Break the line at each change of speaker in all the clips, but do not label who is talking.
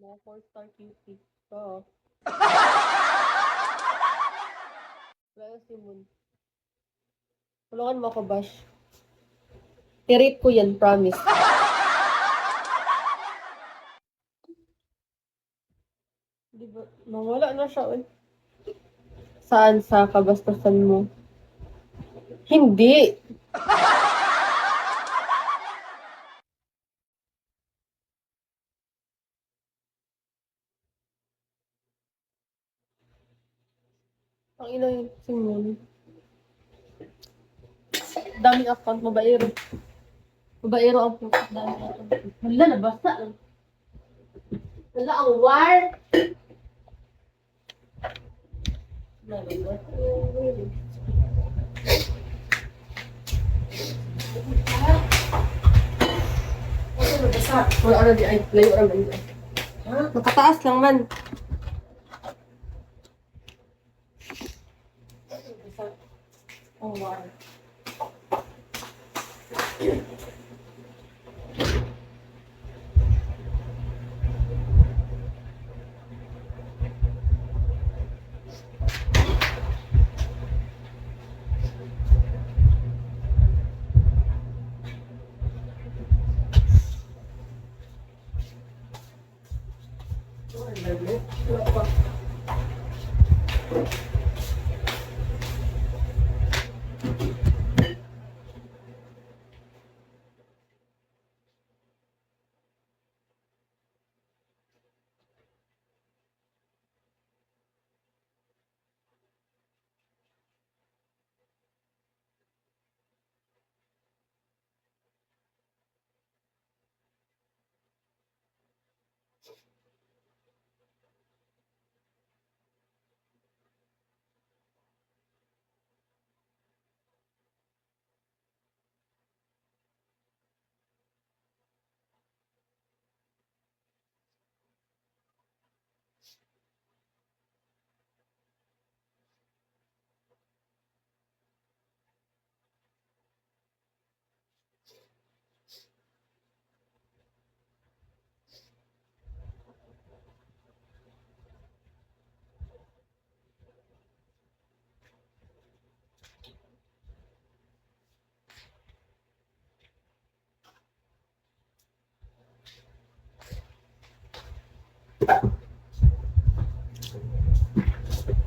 Mga 4-star cutie. Oo. Wala si Moon. Tulungan mo ako, Bash. I-rate ko yan, promise. Di ba? Nawala na siya. Eh. Saan sa kabastusan mo? Hindi. Ang ina yun, si Moon. Daming account, babaero. Babaero ang puso. Daming account. Hala, nabasa. Hala, ang war. Wala ano di ay layo raman di. Nakataas lang man. Oh, wow.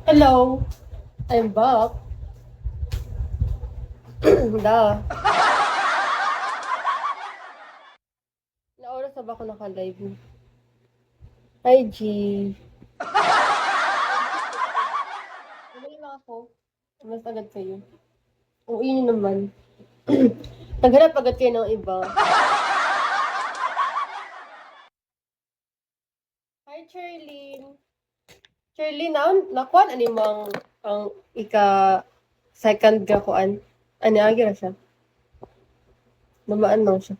Hello. I'm back. Da. Na oras na ba ako naka-live? Hi, G. Tuloy lang ako. Mas agad kayo. Uwi niyo naman. Naghanap agad kayo ng iba. Hi, Charlene. Charlene, nakuan ani mo ang ika-second ka kuan. Ani agi ra siya. Dumaan lang siya.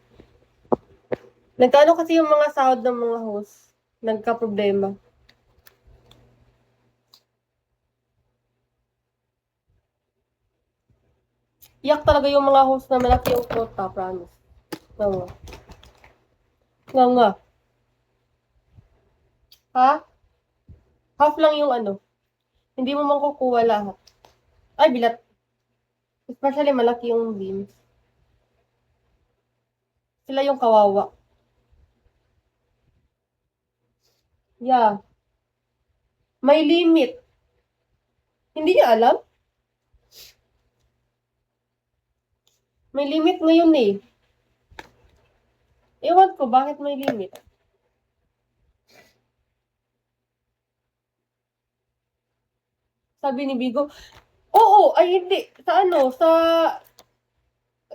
Nagkano kasi yung mga sahod ng mga host. Nagka-problema. Iyak talaga yung mga host na malaki yung quota, promise. Nga nga. Nga nga. Ha? Half lang yung ano. Hindi mo makukuha lahat. Ay, bilat. Especially malaki yung beans. Sila yung kawawa. Yeah. May limit. Hindi niya alam? May limit ngayon eh. Ewan ko, bakit may limit? Sabi ni Bigo, oo, ay hindi. Sa ano, sa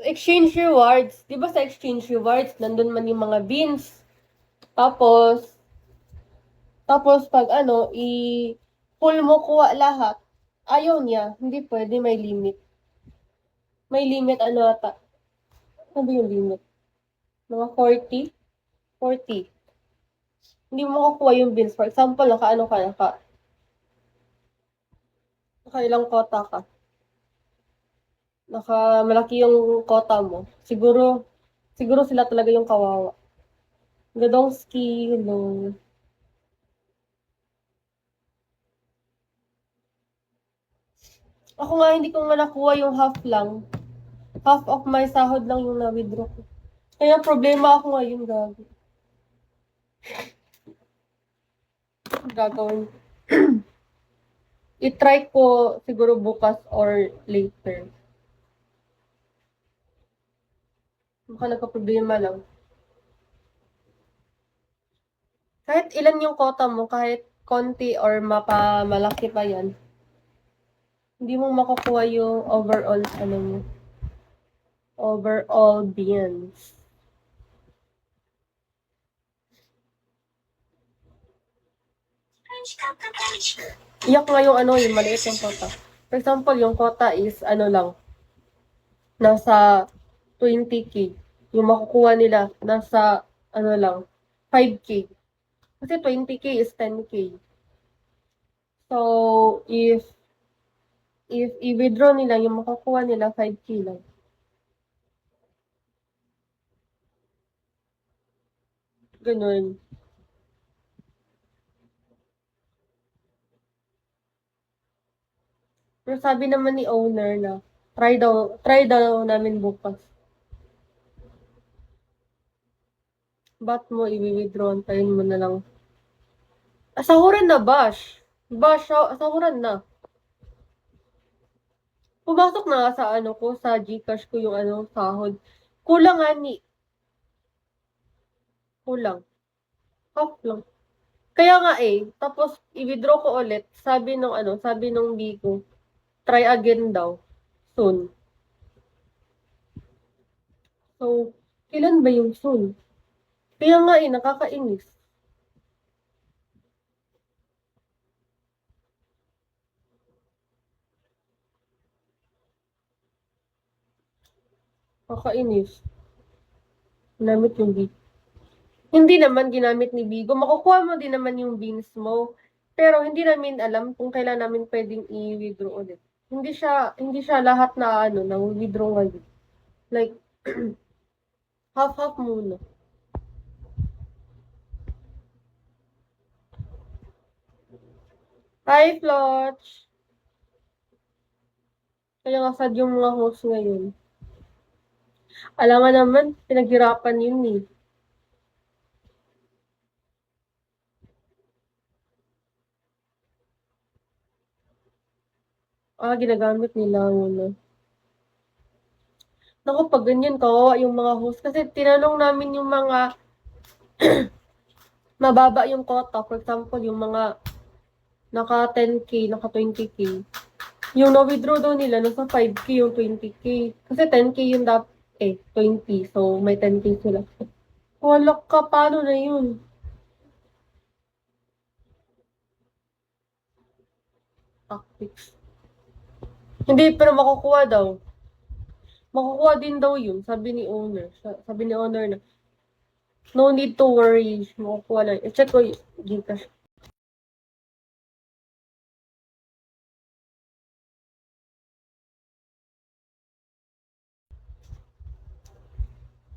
exchange rewards. Di ba sa exchange rewards, nandun man yung mga beans. Tapos pag ano, pull mo kuha lahat. Ayaw niya. Hindi pwede, may limit. May limit ano ata. Ano ba yung limit? Mga 40? 40. Hindi mo makukuha yung beans. For example, nakailang quota ka. Malaki yung quota mo. Siguro sila talaga yung kawawa. Gadongski, hello. Ako nga, hindi ko nga nakuha yung half lang. Half of my sahod lang yung na-withdraw ko. Kaya problema ako ngayon, gabi. Gagawin. I-try ko siguro bukas or later. Baka nagka-problema lang. Kahit ilan yung quota mo, kahit konti or malaki pa yan, hindi mo makukuha yung overall, ano mo, overall beans. Iyak nga yung ano, yung maliit yung quota. For example, yung quota is, ano lang, nasa 20K. Yung makukuha nila, nasa, ano lang, 5K. Kasi 20K is 10K. So, if i-withdraw nila, yung makukuha nila, 5K lang. Ganun. Pero sabi naman ni owner na, try daw namin bukas. Ba't mo i-withdraw? Antayin mo na lang. Asahuran na, Bash. Bash, asahuran na. Pumasok na nga sa ano ko, sa GCash ko yung ano, sahod. Kulang nga ni. Kulang. Half lang. Kaya nga eh, tapos i-withdraw ko ulit. Sabi nung Biko, try again daw. Soon. So, kailan ba yung soon? Kaya nga eh, nakakainis. Nakakainis. Ginamit yung Biko. Hindi naman ginamit ni Bigo. Makukuha mo din naman yung beans mo. Pero hindi namin alam kung kailan namin pwedeng i-withdraw ulit. Hindi siya lahat na ano, na withdraw ngayon. Like, half-half muna. Hi, Floch! Kaya nga sad yung mga host ngayon. Alam nga naman, pinaghirapan yun eh. Ginagamit nila muna. Naku, pag ganyan, kawawa yung mga host. Kasi tinanong namin yung mga mababa yung quota. For example, yung mga naka 10K, naka 20K. Yung na-withdraw daw nila, nasa 5K yung 20K. Kasi 10K yung 20. So, may 10K sila. Wala ka, paano na yun? Tactics. Hindi, pero makukuha daw. Makukuha din daw yun, sabi ni owner. Sabi ni owner na, no need to worry. Makukuha lang. I-check ko yung Gcash.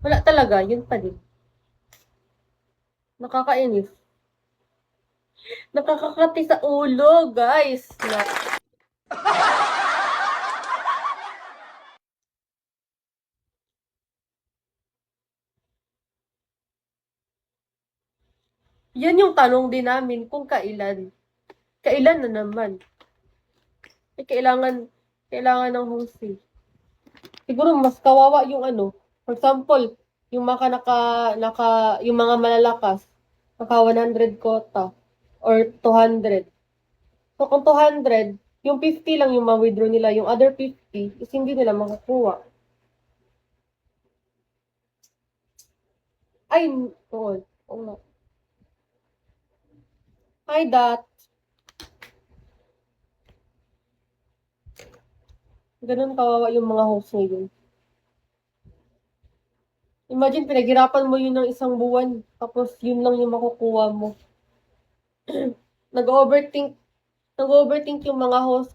Wala talaga, yun pa din. Nakakainis. Nakakakati sa ulo, guys. Yan yung tanong din namin kung kailan. Kailan na naman? Kailangan ng host eh. Siguro mas kawawa yung ano. For example, yung yung mga malalakas, naka 100 quota or 200. So kung 200, yung 50 lang yung ma-withdraw nila, yung other 50 is hindi nila makukuha. Ay, oo. Oo nga. Hi, Dat. Ganun kawawa yung mga host ngayon. Imagine, pinaghirapan mo yun ng isang buwan, tapos yun lang yung makukuha mo. Nag-overthink yung mga host ko.